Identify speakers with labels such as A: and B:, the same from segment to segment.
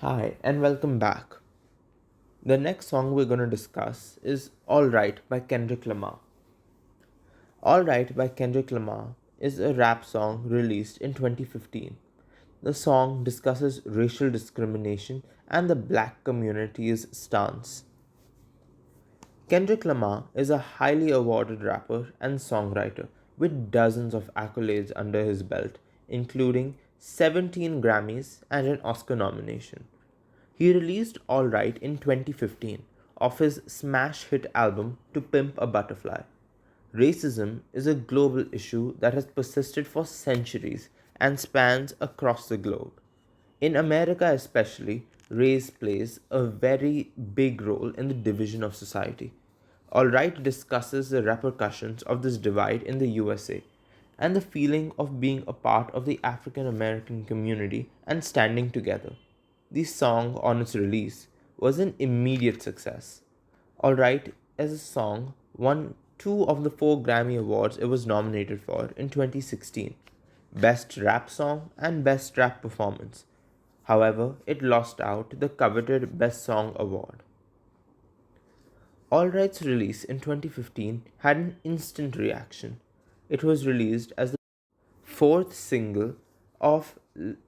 A: Hi, and welcome back. The next song we're going to discuss is Alright by Kendrick Lamar. Alright by Kendrick Lamar is a rap song released in 2015. The song discusses racial discrimination and the black community's stance. Kendrick Lamar is a highly awarded rapper and songwriter with dozens of accolades under his belt, including 17 Grammys and an Oscar nomination. He released Alright in 2015 off his smash hit album To Pimp a Butterfly. Racism is a global issue that has persisted for centuries and spans across the globe. In America, especially, race plays a very big role in the division of society. Alright discusses the repercussions of this divide in the USA and the feeling of being a part of the African American community and standing together. The song, on its release, was an immediate success. Alright, as a song, won two of the four Grammy Awards it was nominated for in 2016: Best Rap Song and Best Rap Performance. However, it lost out the coveted Best Song award. All Right's release in 2015 had an instant reaction. It was released as the fourth single of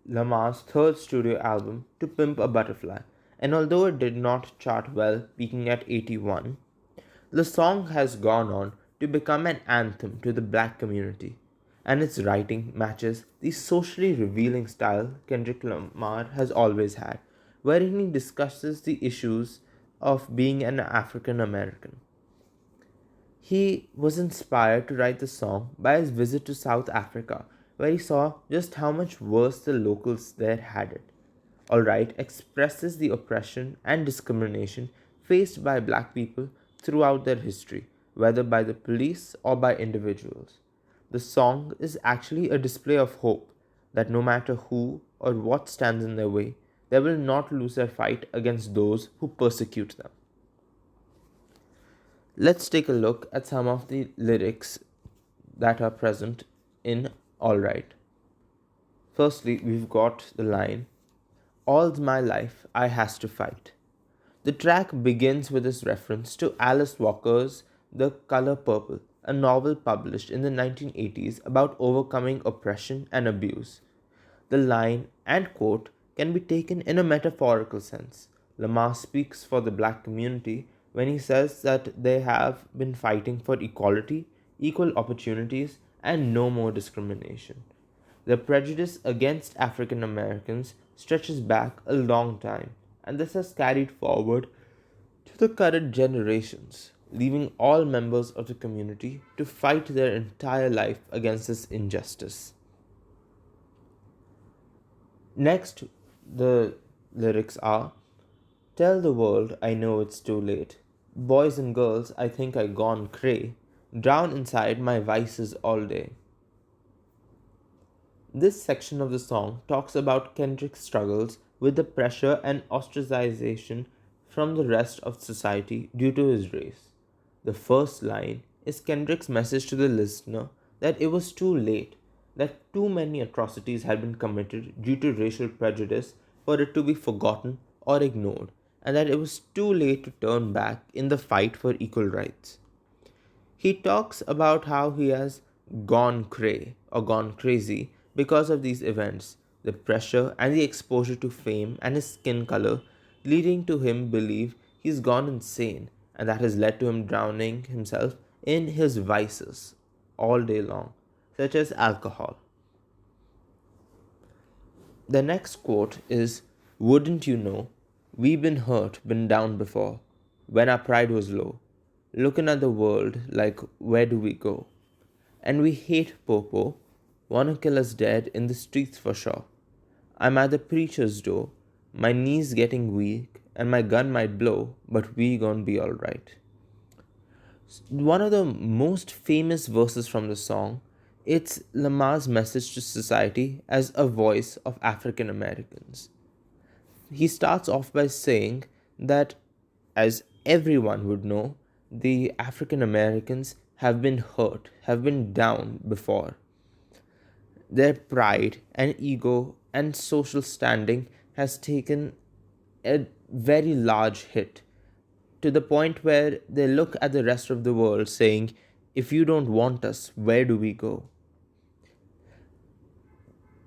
A: Lamar's third studio album, To Pimp a Butterfly, and although it did not chart well, peaking at 81, the song has gone on to become an anthem to the black community, and its writing matches the socially revealing style Kendrick Lamar has always had, wherein he discusses the issues of being an African American. He was inspired to write the song by his visit to South Africa, where he saw just how much worse the locals there had it. Alright expresses the oppression and discrimination faced by black people throughout their history, whether by the police or by individuals. The song is actually a display of hope that no matter who or what stands in their way, they will not lose their fight against those who persecute them. Let's take a look at some of the lyrics that are present in Alright. Firstly, we've got the line, All's my life I has to fight. The track begins with this reference to Alice Walker's The Color Purple, a novel published in the 1980s about overcoming oppression and abuse. The line and quote can be taken in a metaphorical sense. Lamar speaks for the black community when he says that they have been fighting for equality, equal opportunities, and no more discrimination. The prejudice against African Americans stretches back a long time, and this has carried forward to the current generations, leaving all members of the community to fight their entire life against this injustice. Next, the lyrics are, Tell the world I know it's too late. Boys and girls, I think I gone cray. Drown inside my vices all day. This section of the song talks about Kendrick's struggles with the pressure and ostracization from the rest of society due to his race. The first line is Kendrick's message to the listener that it was too late, that too many atrocities had been committed due to racial prejudice for it to be forgotten or ignored, and that it was too late to turn back in the fight for equal rights. He talks about how he has gone cray or gone crazy because of these events, the pressure and the exposure to fame and his skin color, leading to him believe he's gone insane, and that has led to him drowning himself in his vices all day long, such as alcohol. The next quote is, Wouldn't you know, we've been hurt, been down before, when our pride was low, looking at the world like, where do we go? And we hate Popo, wanna kill us dead in the streets for sure. I'm at the preacher's door, my knees getting weak, and my gun might blow, but we gon' be alright. One of the most famous verses from the song, it's Lamar's message to society as a voice of African Americans. He starts off by saying that, as everyone would know, the African Americans have been hurt, have been down before. Their pride and ego and social standing has taken a very large hit, to the point where they look at the rest of the world saying, if you don't want us, where do we go?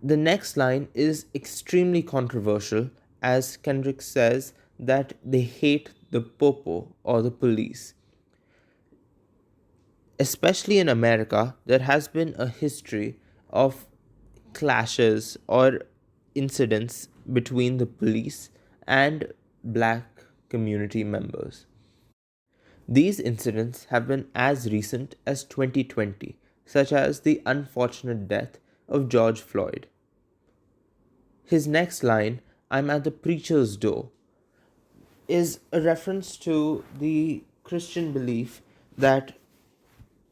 A: The next line is extremely controversial, as Kendrick says that they hate the popo or the police. Especially in America, there has been a history of clashes or incidents between the police and black community members. These incidents have been as recent as 2020, such as the unfortunate death of George Floyd. His next line, I'm at the preacher's door, is a reference to the Christian belief that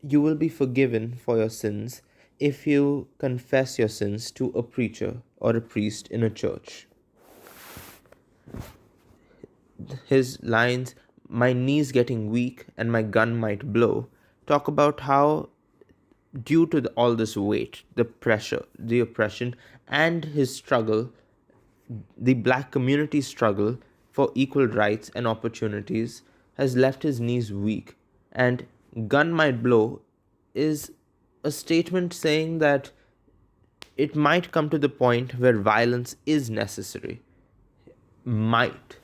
A: you will be forgiven for your sins if you confess your sins to a preacher or a priest in a church. His lines, my knees getting weak and my gun might blow, talk about how, due to all this weight, the pressure, the oppression, and his struggle, the black community's struggle for equal rights and opportunities has left his knees weak. And gun might blow is a statement saying that it might come to the point where violence is necessary. Might.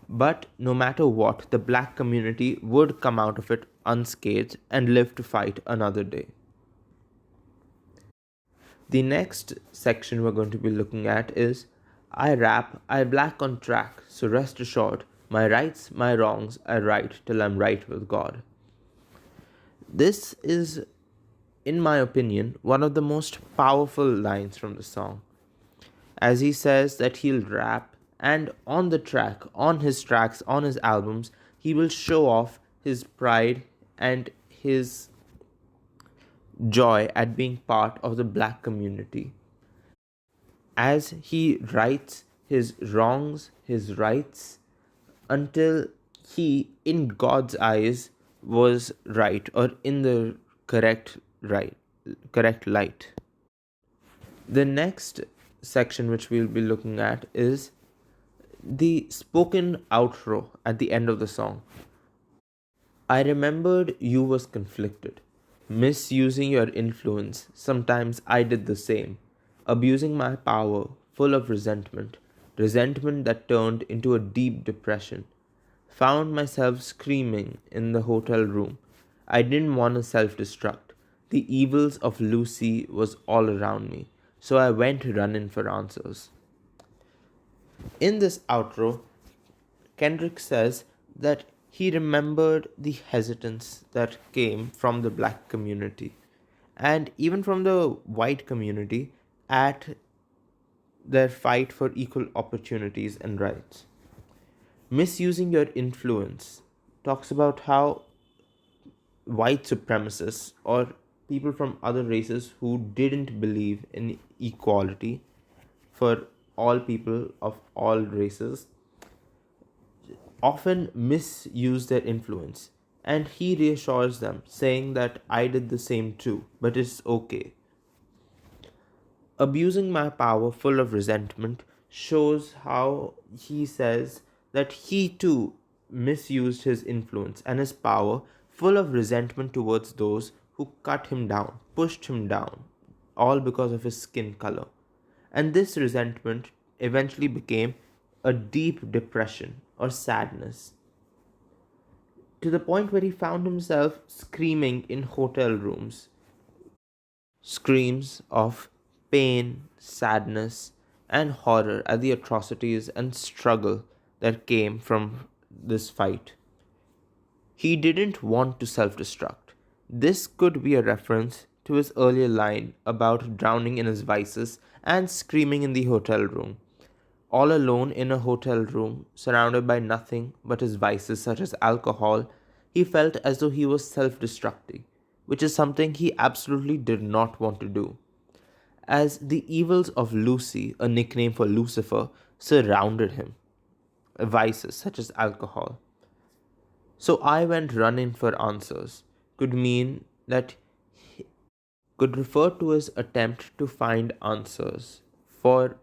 A: But no matter what, the black community would come out of it unscathed and live to fight another day. The next section we're going to be looking at is I rap, I black on track, so rest assured, my rights, my wrongs, I right till I'm right with God. This is, in my opinion, one of the most powerful lines from the song, as he says that he'll rap and on the track, on his tracks, on his albums, he will show off his pride and his joy at being part of the black community. As he writes his wrongs, his rights, until he, in God's eyes, was right or in the correct light. The next section which we'll be looking at is the spoken outro at the end of the song. I remembered you was conflicted, misusing your influence. Sometimes I did the same, abusing my power, full of resentment that turned into a deep depression. Found myself screaming in the hotel room. I didn't want to self destruct. The evils of Lucy was all around me, so I went running for answers. In this outro, Kendrick says that he remembered the hesitance that came from the black community and even from the white community at their fight for equal opportunities and rights. Misusing your influence talks about how white supremacists or people from other races who didn't believe in equality for all people of all races often misuse their influence. And he reassures them, saying that I did the same too, but it's okay. Abusing my power, full of resentment, shows how he says that he too misused his influence and his power, full of resentment towards those who cut him down, pushed him down, all because of his skin color. And this resentment eventually became a deep depression or sadness, to the point where he found himself screaming in hotel rooms. Screams of pain, sadness, and horror at the atrocities and struggle that came from this fight. He didn't want to self destruct. This could be a reference to his earlier line about drowning in his vices and screaming in the hotel room. All alone in a hotel room, surrounded by nothing but his vices such as alcohol, he felt as though he was self destructing, which is something he absolutely did not want to do. As the evils of Lucy, a nickname for Lucifer, surrounded him, vices such as alcohol. So I went running for answers could mean that could refer to his attempt to find answers for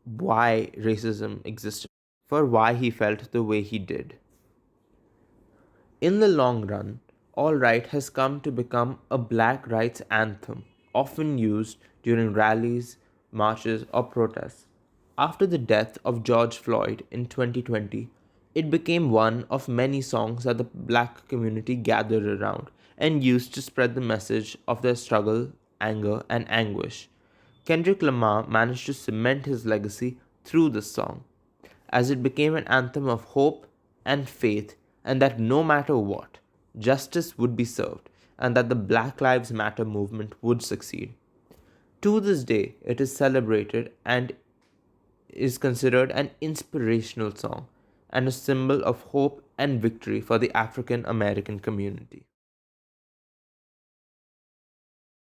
A: why racism existed. for why he felt the way he did. In the long run, All Right has come to become a black rights anthem, often used during rallies, marches, or protests. After the death of George Floyd in 2020, it became one of many songs that the black community gathered around and used to spread the message of their struggle, anger, and anguish. Kendrick Lamar managed to cement his legacy through this song, as it became an anthem of hope and faith, and that no matter what, justice would be served, and that the Black Lives Matter movement would succeed. To this day, it is celebrated and is considered an inspirational song and a symbol of hope and victory for the African American community.